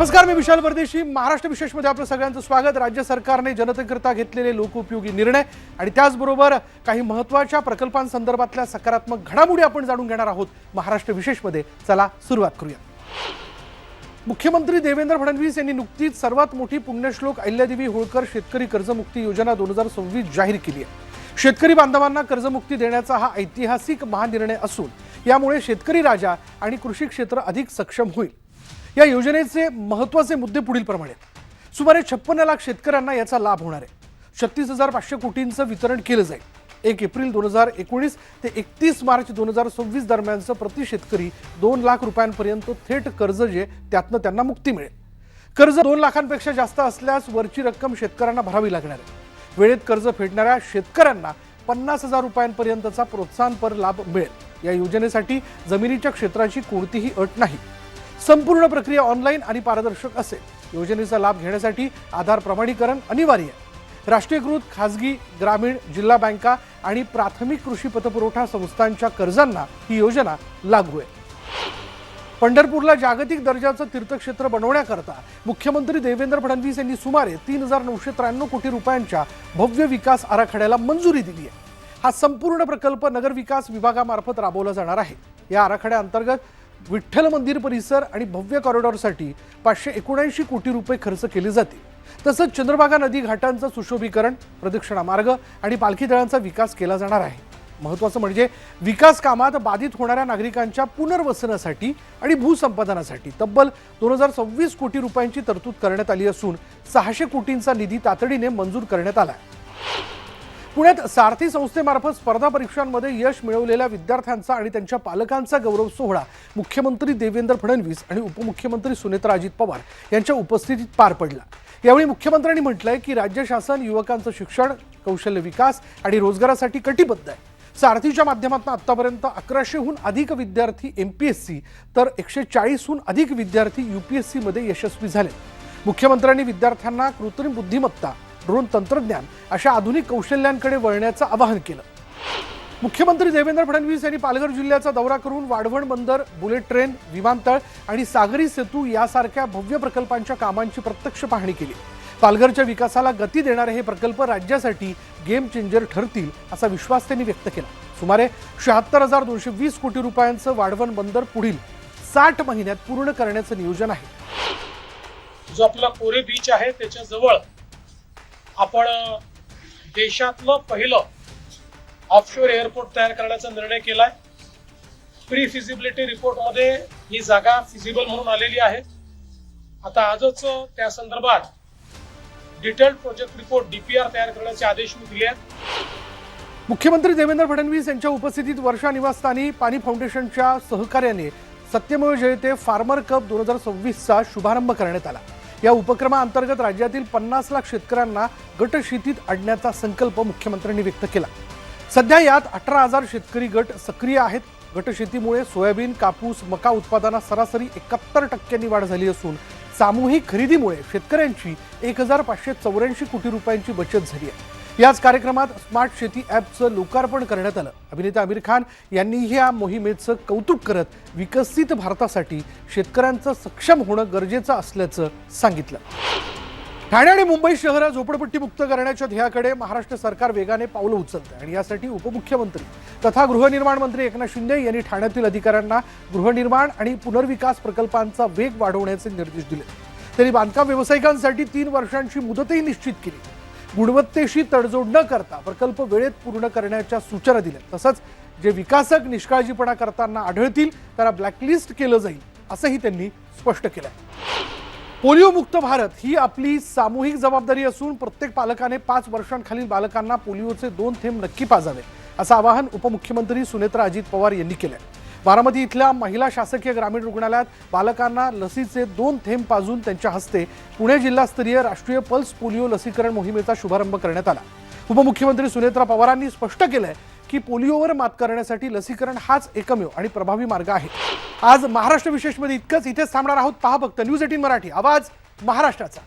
नमस्कार, मी विशाल परदेशी. महाराष्ट्र विशेषमध्ये आपलं सगळ्यांचं स्वागत. राज्य सरकारने जनतेकरता घेतलेले लोकोपयोगी निर्णय आणि त्याचबरोबर काही महत्त्वाच्या प्रकल्पांसंदर्भातल्या सकारात्मक घडामोडी आपण जाणून घेणार आहोत महाराष्ट्र विशेषमध्ये. चला सुरुवात करूया. मुख्यमंत्री देवेंद्र फडणवीस यांनी नुकतीच सर्वात मोठी पुण्यश्लोक अहिल्यादेवी होळकर शेतकरी कर्जमुक्ती योजना 2026 जाहीर केली आहे. शेतकरी बांधवांना कर्जमुक्ती देण्याचा हा ऐतिहासिक महानिर्णय असून यामुळे शेतकरी राजा आणि कृषी क्षेत्र अधिक सक्षम होईल. या योजनेचे महत्त्वाचे मुद्दे पुढीलप्रमाणे आहेत. सुमारे 56 लाख शेतकऱ्यांना याचा लाभ होणार आहे. 36,500 कोटींचं वितरण केलं जाईल. 1 एप्रिल 2019 ते 31 मार्च 2026 दरम्यानचं प्रति शेतकरी 2 लाख रुपयांपर्यंत थेट कर्ज जे त्यातनं त्यांना मुक्ती मिळेल. कर्ज 2 लाखांपेक्षा जास्त असल्यास वरची रक्कम शेतकऱ्यांना भरावी लागणार आहे. वेळेत कर्ज फेडणाऱ्या शेतकऱ्यांना 50,000 रुपयांपर्यंतचा प्रोत्साहनपर लाभ मिळेल. या योजनेसाठी जमिनीच्या क्षेत्राची कोणतीही अट नाही. संपूर्ण प्रक्रिया ऑनलाईन आणि पारदर्शक असेल. योजनेचा लाभ घेण्यासाठी आधार प्रमाणीकरण अनिवार्य आहे. राष्ट्रीयकृत खासगी, ग्रामीण, जिल्हा बँका आणि प्राथमिक कृषी पतपुरवठा संस्थांच्या कर्जांना ही योजना लागू आहे. पंढरपूरला जागतिक दर्जाचं तीर्थक्षेत्र बनवण्याकरता मुख्यमंत्री देवेंद्र फडणवीस यांनी सुमारे 3,993 कोटी रुपयांच्या भव्य विकास आराखड्याला मंजुरी दिली आहे. हा संपूर्ण प्रकल्प नगरविकास विभागामार्फत राबवला जाणार आहे. या आराखड्याअंतर्गत विठ्ठल मंदिर परिसर आणि भव्य कॉरिडॉरसाठी 579 कोटी रुपये खर्च केले जातील. तसंच चंद्रभागा नदी घाटांचं सुशोभीकरण, प्रदक्षिणा मार्ग आणि पालखी दळांचा विकास केला जाणार आहे. महत्त्वाचं म्हणजे विकास कामात बाधित होणाऱ्या नागरिकांच्या पुनर्वसनासाठी आणि भूसंपादनासाठी तब्बल 2026 कोटी रुपयांची तरतूद करण्यात आली असून 600 कोटींचा निधी तातडीने मंजूर करण्यात आला आहे. पुण्यात सारथी संस्थेमार्फत स्पर्धा परीक्षांमध्ये यश मिळवलेल्या विद्यार्थ्यांचा आणि त्यांच्या पालकांचा गौरव सोहळा मुख्यमंत्री देवेंद्र फडणवीस आणि उपमुख्यमंत्री सुनेत्रा अजित पवार यांच्या उपस्थितीत पार पडला. यावेळी मुख्यमंत्र्यांनी म्हटलंय की राज्य शासन युवकांचं शिक्षण, कौशल्य विकास आणि रोजगारासाठी कटिबद्ध आहे. सारथीच्या माध्यमातून आतापर्यंत 1100हून अधिक विद्यार्थी MPSC तर 140हून अधिक विद्यार्थी UPSC मध्ये यशस्वी झाले. मुख्यमंत्र्यांनी विद्यार्थ्यांना कृत्रिम बुद्धिमत्ता, ड्रोन तंत्रज्ञान अशा आधुनिक कौशल्यांकडे वळण्याचं आवाहन केलं. मुख्यमंत्री देवेंद्र फडणवीस यांनी पालघर जिल्ह्याचा दौरा करून वाढवण बंदर, बुलेट ट्रेन, विमानतळ आणि सागरी सेतू यासारख्या भव्य प्रकल्पांच्या कामांची प्रत्यक्ष पाहणी केली. पालघरच्या विकासाला गती देणारे हे प्रकल्प राज्यासाठी गेम चेंजर ठरतील असा विश्वास त्यांनी व्यक्त केला. सुमारे 76,220 कोटी रुपयांचं वाढवण बंदर पुढील 60 महिन्यात पूर्ण करण्याचं नियोजन आहे. जो आपला कोरे बीच आहे त्याच्या जवळ आपण देशातलं पहिलं ऑफशोर एअरपोर्ट तयार करण्याचा निर्णय केलाय. प्री फिजिबिलिटी रिपोर्ट मध्ये ही जागा फिजिबल म्हणून आलेली आहे. आता आजच त्या संदर्भात डिटेल्ड प्रोजेक्ट रिपोर्ट DPR तयार करण्याचे आदेश मी दिले आहेत. मुख्यमंत्री देवेंद्र फडणवीस यांच्या उपस्थितीत वर्षा निवासस्थानी पाणी फाउंडेशनच्या सहकार्याने सत्यमेव जयते फार्मर कप 2026चा शुभारंभ करण्यात आला. या उपक्रमाअंतर्गत राज्यातील 50 लाख शेतकऱ्यांना गट शेतीत आणण्याचा संकल्प मुख्यमंत्र्यांनी व्यक्त केला. सध्या यात 18,000 शेतकरी गट सक्रिय आहेत. गट शेतीमुळे सोयाबीन, कापूस, मका उत्पादनात सरासरी 71% वाढ झाली असून सामूहिक खरेदीमुळे शेतकऱ्यांची 1,584 कोटी रुपयांची बचत झाली आहे. याच कार्यक्रमात स्मार्ट शेती ॲपचं लोकार्पण करण्यात आलं. अभिनेता आमिर खान यांनीही या मोहिमेचं कौतुक करत विकसित भारतासाठी शेतकऱ्यांचं सक्षम होणं गरजेचं असल्याचं सांगितलं. ठाणे आणि मुंबई शहर झोपडपट्टी मुक्त करण्याच्या ध्येयाकडे महाराष्ट्र सरकार वेगाने पावलं उचलतं आणि यासाठी उपमुख्यमंत्री तथा गृहनिर्माण मंत्री एकनाथ शिंदे यांनी ठाण्यातील अधिकाऱ्यांना गृहनिर्माण आणि पुनर्विकास प्रकल्पांचा वेग वाढवण्याचे निर्देश दिले. त्यांनी बांधकाम व्यावसायिकांसाठी 3 वर्षांची मुदतही निश्चित केली. गुणवत्तेशी तडजोड न करता प्रकल्प वेळेत पूर्ण करण्याच्या सूचना दिल्या. तसंच जे विकासक निष्काळजीपणा करताना आढळतील त्यांना ब्लॅकलिस्ट केलं जाईल असंही त्यांनी स्पष्ट केलं. पोलिओ मुक्त भारत ही आपली सामूहिक जबाबदारी असून प्रत्येक पालकाने 5 वर्षांखालील बालकांना पोलिओचे 2 थेंब नक्की पाजावे असं आवाहन उपमुख्यमंत्री सुनेत्रा अजित पवार यांनी केलं. बारामती इथल्या महिला शासकीय ग्रामीण रुग्णालयात बालकांना लसीचे 2 थेंब पाजून त्यांच्या हस्ते पुणे जिल्हास्तरीय राष्ट्रीय पल्स पोलिओ लसीकरण मोहिमेचा शुभारंभ करण्यात आला. उपमुख्यमंत्री सुनेत्रा पवारांनी स्पष्ट केलंय की पोलिओवर मात करण्यासाठी लसीकरण हाच एकमेव आणि प्रभावी मार्ग आहे. आज महाराष्ट्र विशेषमध्ये इतकंच. इथेच थांबणार आहोत. पहा फक्त न्यूज 18 मराठी, आवाज महाराष्ट्राचा.